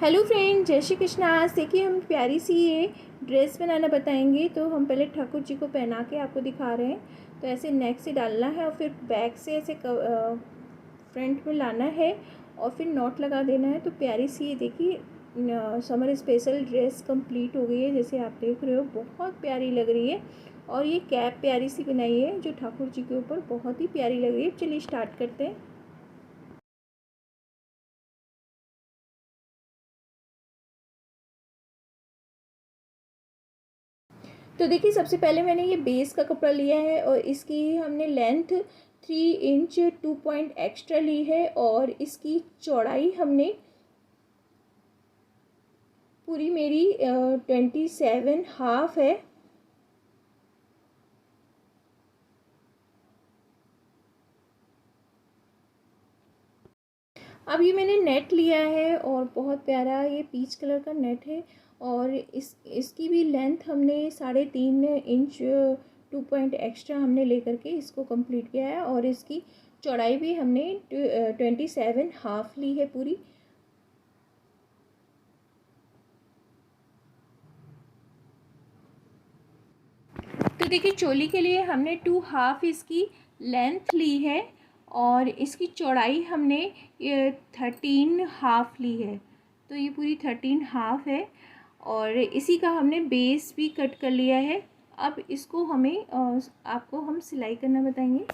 Hello friend, जय श्री कृष्णा। आज देखिए हम प्यारी सी ये ड्रेस बनाना बताएंगे। तो हम पहले ठाकुर जी को पहना के आपको दिखा रहे हैं। तो ऐसे नेक से डालना है और फिर बैक से ऐसे फ्रंट में लाना है और फिर नॉट लगा देना है। तो प्यारी सी ये देखिए समर स्पेशल ड्रेस कंप्लीट हो गई है। जैसे आप देख रहे हो बहुत प्यारी लग रही है। और ये कैप प्यारी सी बनाई है जो ठाकुर जी के ऊपर बहुत ही प्यारी लग रही है। चलिए स्टार्ट करते हैं। तो देखिए सबसे पहले मैंने ये बेस का कपड़ा लिया है और इसकी हमने लेंथ 3 इंच 2 पॉइंट एक्स्ट्रा ली है और इसकी चौड़ाई हमने पूरी मेरी 27.5 है। अब ये मैंने नेट लिया है और बहुत प्यारा ये पीच कलर का नेट है। और इसकी भी लेंथ हमने 3.5 इंच 2 पॉइंट एक्स्ट्रा हमने लेकर के इसको कंप्लीट किया है। और इसकी चौड़ाई भी हमने 27.5 ली है पूरी। तो देखिए चोली के लिए हमने 2.5 इसकी लेंथ ली है और इसकी चौड़ाई हमने 13.5 ली है। तो ये पूरी 13.5 है और इसी का हमने बेस भी कट कर लिया है। अब इसको हमें आपको हम सिलाई करना बताएंगे।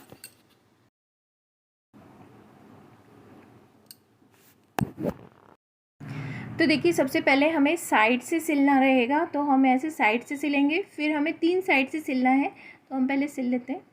तो देखिए सबसे पहले हमें साइड से सिलना रहेगा। तो हम ऐसे साइड से सिलेंगे, फिर हमें 3 साइड से सिलना है। तो हम पहले सिल लेते हैं।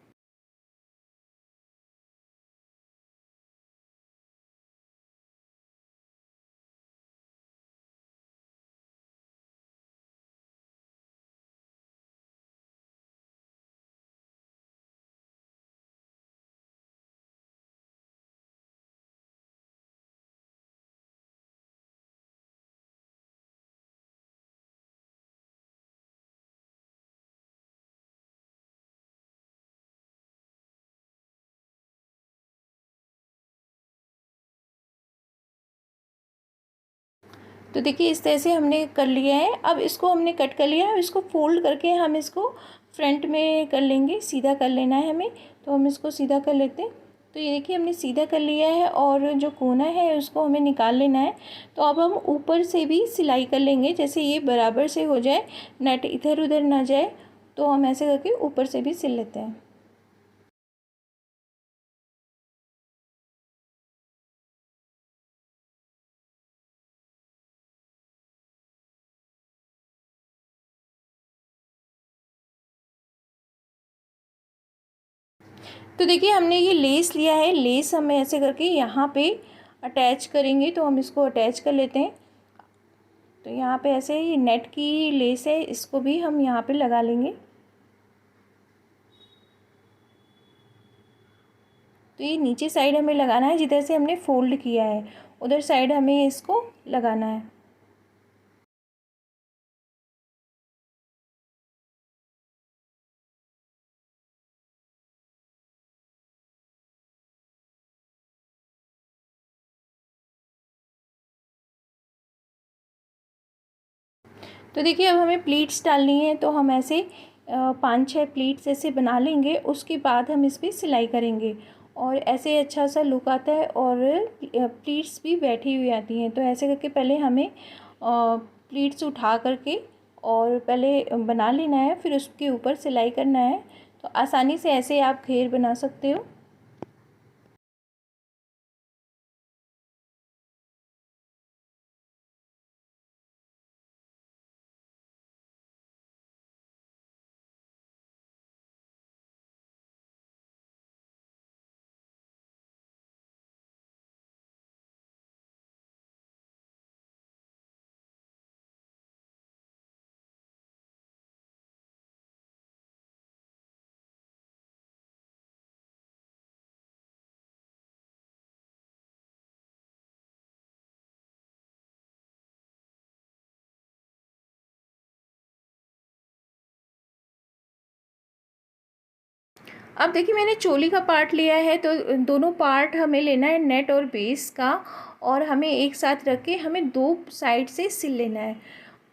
तो देखिए इस तरह से हमने कर लिया है। अब इसको हमने कट कर लिया है। इसको फोल्ड करके हम इसको फ्रंट में कर लेंगे, सीधा कर लेना है हमें। तो हम इसको सीधा कर लेते हैं। तो ये देखिए हमने सीधा कर लिया है और जो कोना है उसको हमें निकाल लेना है। तो अब हम ऊपर से भी सिलाई कर लेंगे, जैसे ये बराबर से हो जाए, नेट इधर उधर ना जाए। तो हम ऐसे करके ऊपर से भी सिल लेते हैं। तो देखिए हमने ये लेस लिया है। लेस हमें ऐसे करके यहाँ पे अटैच करेंगे। तो हम इसको अटैच कर लेते हैं। तो यहाँ पे ऐसे ही नेट की लेस है, इसको भी हम यहाँ पे लगा लेंगे। तो ये नीचे साइड हमें लगाना है, जिधर से हमने फोल्ड किया है उधर साइड हमें इसको लगाना है। तो देखिए अब हमें प्लीट्स डालनी है। तो हम ऐसे 5-6 प्लीट्स ऐसे बना लेंगे। उसके बाद हम इस पर सिलाई करेंगे और ऐसे अच्छा सा लुक आता है और प्लीट्स भी बैठी हुई आती हैं। तो ऐसे करके पहले हमें प्लीट्स उठा करके और पहले बना लेना है, फिर उसके ऊपर सिलाई करना है। तो आसानी से ऐसे आप घेर बना सकते हो। अब देखिए मैंने चोली का पार्ट लिया है, तो दोनों पार्ट हमें लेना है नेट और बेस का, और हमें एक साथ रख के हमें दो साइड से सिल लेना है।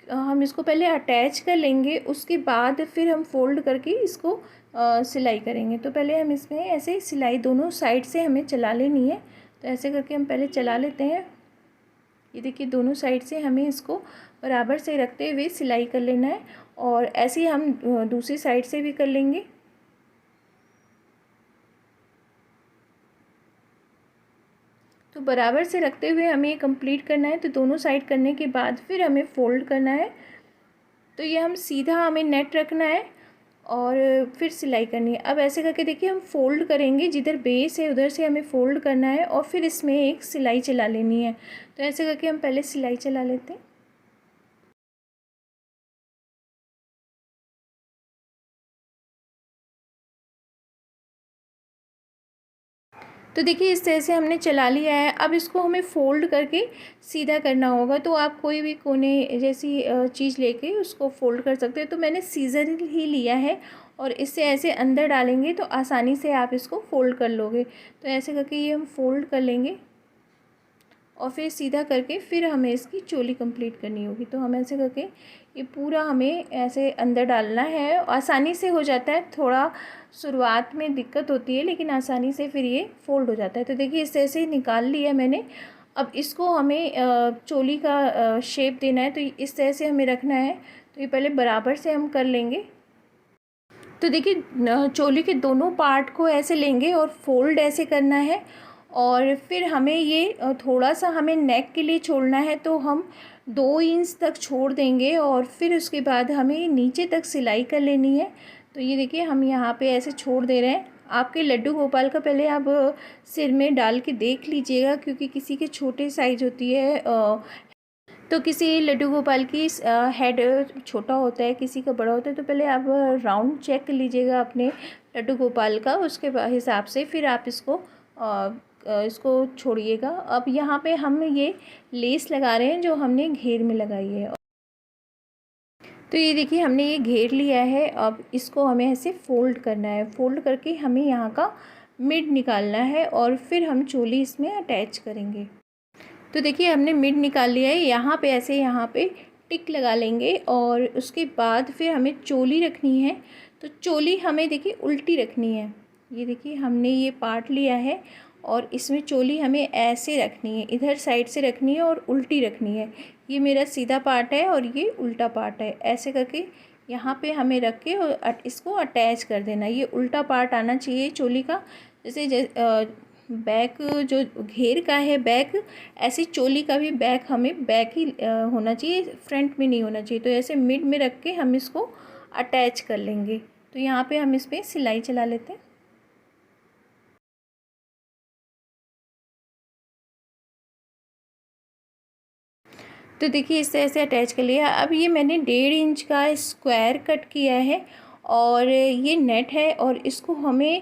हम इसको पहले अटैच कर लेंगे, उसके बाद फिर हम फोल्ड करके इसको सिलाई करेंगे। तो पहले हम इसमें ऐसे सिलाई दोनों साइड से हमें चला लेनी है। तो ऐसे करके हम पहले चला लेते हैं। ये देखिए दोनों साइड से हमें इसको बराबर से रखते हुए सिलाई कर लेना है, और ऐसे ही हम दूसरी साइड से भी कर लेंगे। तो बराबर से रखते हुए हमें ये कंप्लीट करना है। तो दोनों साइड करने के बाद फिर हमें फ़ोल्ड करना है। तो ये हम सीधा हमें नेट रखना है और फिर सिलाई करनी है। अब ऐसे करके देखिए हम फ़ोल्ड करेंगे, जिधर बेस है उधर से हमें फ़ोल्ड करना है और फिर इसमें एक सिलाई चला लेनी है। तो ऐसे करके हम पहले सिलाई चला लेते हैं। तो देखिए इस तरह से हमने चला लिया है। अब इसको हमें फ़ोल्ड करके सीधा करना होगा। तो आप कोई भी कोने जैसी चीज़ लेके उसको फ़ोल्ड कर सकते हो। तो मैंने सीज़र ही लिया है, और इससे ऐसे अंदर डालेंगे तो आसानी से आप इसको फ़ोल्ड कर लोगे। तो ऐसे करके ये हम फ़ोल्ड कर लेंगे और फिर सीधा करके फिर हमें इसकी चोली कंप्लीट करनी होगी। तो हम ऐसे करके ये पूरा हमें ऐसे अंदर डालना है। आसानी से हो जाता है, थोड़ा शुरुआत में दिक्कत होती है लेकिन आसानी से फिर ये फ़ोल्ड हो जाता है। तो देखिए इस तरह से निकाल लिया मैंने। अब इसको हमें चोली का शेप देना है, तो इस तरह से हमें रखना है। तो ये पहले बराबर से हम कर लेंगे। तो देखिए चोली के दोनों पार्ट को ऐसे लेंगे और फोल्ड ऐसे करना है, और फिर हमें ये थोड़ा सा हमें नेक के लिए छोड़ना है। तो हम 2 इंच तक छोड़ देंगे और फिर उसके बाद हमें नीचे तक सिलाई कर लेनी है। तो ये देखिए हम यहाँ पे ऐसे छोड़ दे रहे हैं। आपके लड्डू गोपाल का पहले आप सिर में डाल के देख लीजिएगा, क्योंकि किसी के छोटे साइज़ होती है, तो किसी लड्डू गोपाल की हेड छोटा होता है, किसी का बड़ा होता है। तो पहले आप राउंड चेक कर लीजिएगा अपने लड्डू गोपाल का, उसके हिसाब से फिर आप इसको छोड़िएगा। अब यहाँ पे हम ये लेस लगा रहे हैं जो हमने घेर में लगाई है। तो ये देखिए हमने ये घेर लिया है। अब इसको हमें ऐसे फ़ोल्ड करना है। फ़ोल्ड करके हमें यहाँ का मिड निकालना है और फिर हम चोली इसमें अटैच करेंगे। तो देखिए हमने मिड निकाल लिया है। यहाँ पे ऐसे यहाँ पे टिक लगा लेंगे, और उसके बाद फिर हमें चोली रखनी है। तो चोली हमें देखिए उल्टी रखनी है। ये देखिए हमने ये पार्ट लिया है और इसमें चोली हमें ऐसे रखनी है, इधर साइड से रखनी है और उल्टी रखनी है। ये मेरा सीधा पार्ट है और ये उल्टा पार्ट है। ऐसे करके यहाँ पे हमें रख के और इसको अटैच कर देना। ये उल्टा पार्ट आना चाहिए चोली का। जैसे बैक जो घेर का है बैक, ऐसे चोली का भी बैक हमें बैक ही होना चाहिए, फ्रंट में नहीं होना चाहिए। तो ऐसे मिड में रख के हम इसको अटैच कर लेंगे। तो यहाँ पे हम इस पर सिलाई चला लेते हैं। तो देखिए इस तरह से अटैच कर लिया। अब ये मैंने 1.5 इंच का स्क्वायर कट किया है, और ये नेट है, और इसको हमें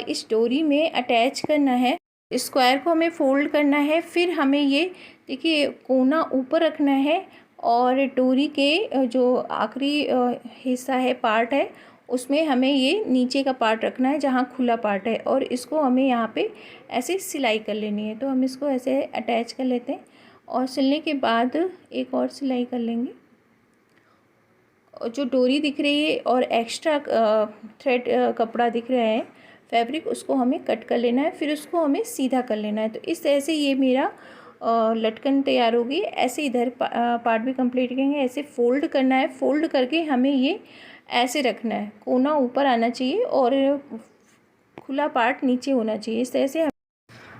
इस डोरी में अटैच करना है। स्क्वायर को हमें फ़ोल्ड करना है। फिर हमें ये देखिए कोना ऊपर रखना है, और डोरी के जो आखिरी हिस्सा है, पार्ट है, उसमें हमें ये नीचे का पार्ट रखना है जहाँ खुला पार्ट है, और इसको हमें यहाँ पे ऐसे सिलाई कर लेनी है। तो हम इसको ऐसे अटैच कर लेते हैं, और सिलने के बाद एक और सिलाई कर लेंगे। और जो डोरी दिख रही है और एक्स्ट्रा थ्रेड कपड़ा दिख रहा है, फैब्रिक, उसको हमें कट कर लेना है। फिर उसको हमें सीधा कर लेना है। तो इस तरह से ये मेरा लटकन तैयार होगी। ऐसे इधर पार्ट भी कंप्लीट करेंगे। ऐसे फ़ोल्ड करना है। फ़ोल्ड करके हमें ये ऐसे रखना है, कोना ऊपर आना चाहिए और खुला पार्ट नीचे होना चाहिए। इस तरह से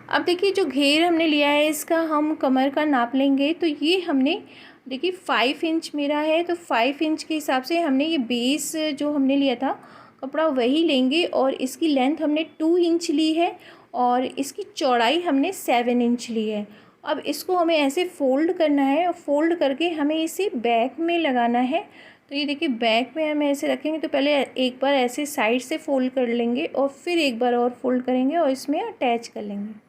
अब देखिए जो घेर हमने लिया है इसका हम कमर का नाप लेंगे। तो ये हमने देखिए 5 इंच मेरा है, तो 5 इंच के हिसाब से हमने ये बेस जो हमने लिया था कपड़ा वही लेंगे, और इसकी लेंथ हमने 2 इंच ली है, और इसकी चौड़ाई हमने 7 इंच ली है। अब इसको हमें ऐसे फ़ोल्ड करना है, और फ़ोल्ड करके हमें इसे बैक में लगाना है। तो ये देखिए बैक में हम ऐसे रखेंगे। तो पहले एक बार ऐसे साइड से फ़ोल्ड कर लेंगे, और फिर एक बार और फ़ोल्ड करेंगे और इसमें अटैच कर लेंगे।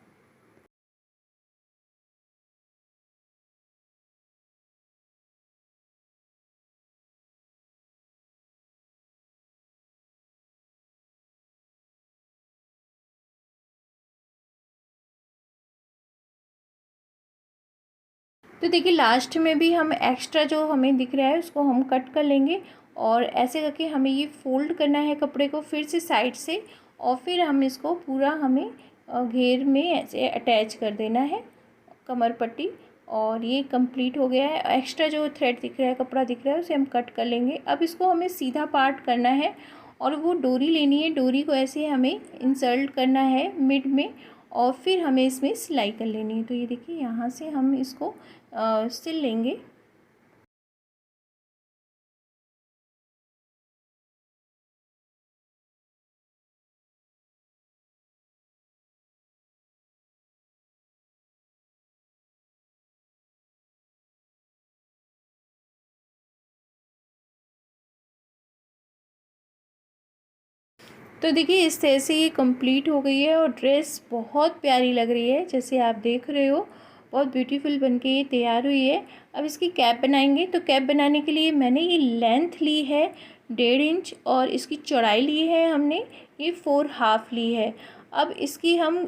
तो देखिए लास्ट में भी हम एक्स्ट्रा जो हमें दिख रहा है उसको हम कट कर लेंगे और ऐसे करके हमें ये फ़ोल्ड करना है कपड़े को फिर से साइड से और फिर हम इसको पूरा हमें घेर में ऐसे अटैच कर देना है कमर पट्टी। और ये कंप्लीट हो गया है। एक्स्ट्रा जो थ्रेड दिख रहा है, कपड़ा दिख रहा है, उसे हम कट कर लेंगे। अब इसको हमें सीधा पार्ट करना है और वो डोरी लेनी है। डोरी को ऐसे हमें इंसर्ट करना है मिड में और फिर हमें इसमें सिलाई कर लेनी है। तो ये देखिए यहाँ से हम इसको सिल लेंगे। तो देखिए इस तरह से ये कंप्लीट हो गई है और ड्रेस बहुत प्यारी लग रही है। जैसे आप देख रहे हो बहुत ब्यूटीफुल बनके ये तैयार हुई है। अब इसकी कैप बनाएंगे। तो कैप बनाने के लिए मैंने ये लेंथ ली है 1.5 इंच और इसकी चौड़ाई ली है हमने ये 4.5 ली है। अब इसकी हम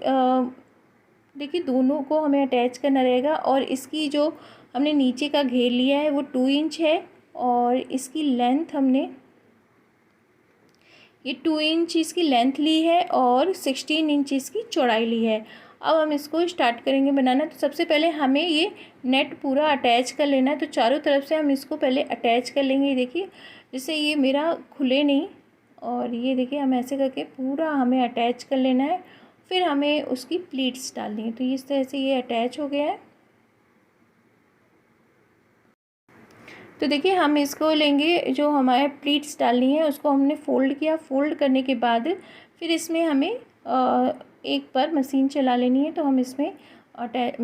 देखिए दोनों को हमें अटैच करना रहेगा और इसकी जो हमने नीचे का घेर लिया है वो 2 इंच है और इसकी लेंथ हमने ये 2 इंच इसकी लेंथ ली है और 16 इंच इसकी चौड़ाई ली है। अब हम इसको स्टार्ट करेंगे बनाना। तो सबसे पहले हमें ये नेट पूरा अटैच कर लेना है। तो चारों तरफ से हम इसको पहले अटैच कर लेंगे। देखिए जिससे ये मेरा खुले नहीं और ये देखिए हम ऐसे करके पूरा हमें अटैच कर लेना है। फिर हमें उसकी प्लीट्स डालनी है। तो इस तरह से ये अटैच हो गया है। तो देखिए हम इसको लेंगे, जो हमारे प्लीट्स डालनी है उसको हमने फ़ोल्ड किया। फ़ोल्ड करने के बाद फिर इसमें हमें एक बार मशीन चला लेनी है। तो हम इसमें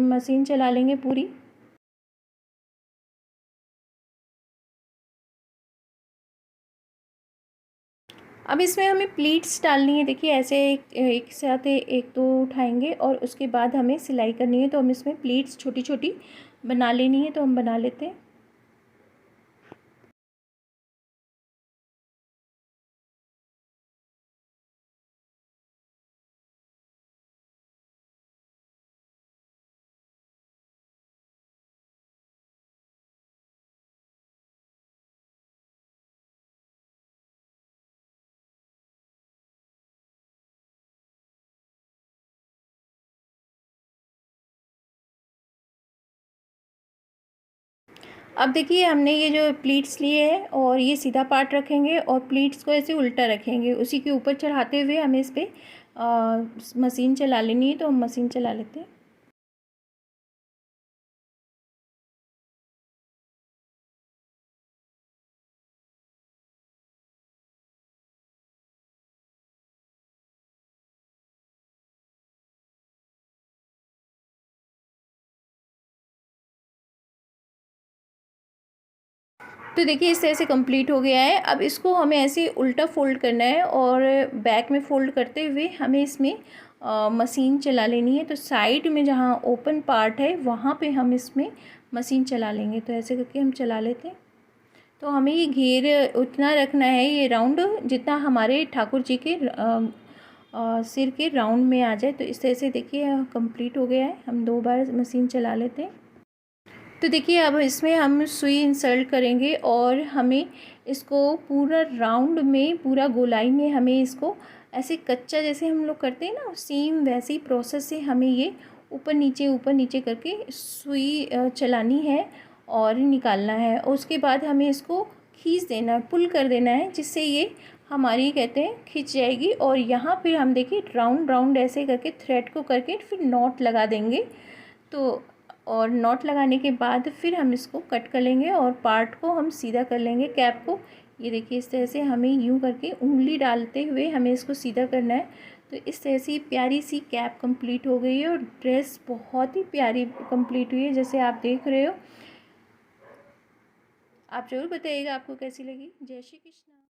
मशीन चला लेंगे पूरी। अब इसमें हमें प्लीट्स डालनी है। देखिए ऐसे एक साथ एक दो उठाएंगे और उसके बाद हमें सिलाई करनी है। तो हम इसमें प्लीट्स छोटी छोटी बना लेनी है। तो हम बना लेते हैं। अब देखिए हमने ये जो प्लीट्स लिए हैं और ये सीधा पार्ट रखेंगे और प्लीट्स को ऐसे उल्टा रखेंगे। उसी के ऊपर चढ़ाते हुए हमें इस पर मशीन चला लेनी है। तो हम मशीन चला लेते हैं। तो देखिए इस तरह से कंप्लीट हो गया है। अब इसको हमें ऐसे उल्टा फ़ोल्ड करना है और बैक में फ़ोल्ड करते हुए हमें इसमें मशीन चला लेनी है। तो साइड में जहाँ ओपन पार्ट है वहाँ पे हम इसमें मशीन चला लेंगे। तो ऐसे करके हम चला लेते हैं। तो हमें ये घेर उतना रखना है, ये राउंड जितना हमारे ठाकुर जी के सिर के राउंड में आ जाए। तो इस तरह से देखिए कंप्लीट हो गया है। हम 2 बार मशीन चला लेते हैं। तो देखिए अब इसमें हम सुई इंसर्ट करेंगे और हमें इसको पूरा राउंड में, पूरा गोलाई में हमें इसको ऐसे कच्चा जैसे हम लोग करते हैं ना सीम, वैसे ही प्रोसेस से हमें ये ऊपर नीचे करके सुई चलानी है और निकालना है। और उसके बाद हमें इसको खींच देना है, पुल कर देना है, जिससे ये हमारी कहते हैं खिंच जाएगी। और यहाँ फिर हम देखिए राउंड राउंड ऐसे करके थ्रेड को करके फिर नॉट लगा देंगे। तो और नॉट लगाने के बाद फिर हम इसको कट कर लेंगे और पार्ट को हम सीधा कर लेंगे कैप को। ये देखिए इस तरह से हमें यूं करके उंगली डालते हुए हमें इसको सीधा करना है। तो इस तरह से प्यारी सी कैप कंप्लीट हो गई है और ड्रेस बहुत ही प्यारी कंप्लीट हुई है, जैसे आप देख रहे हो। आप ज़रूर बताइएगा आपको कैसी लगी। जय श्री कृष्ण।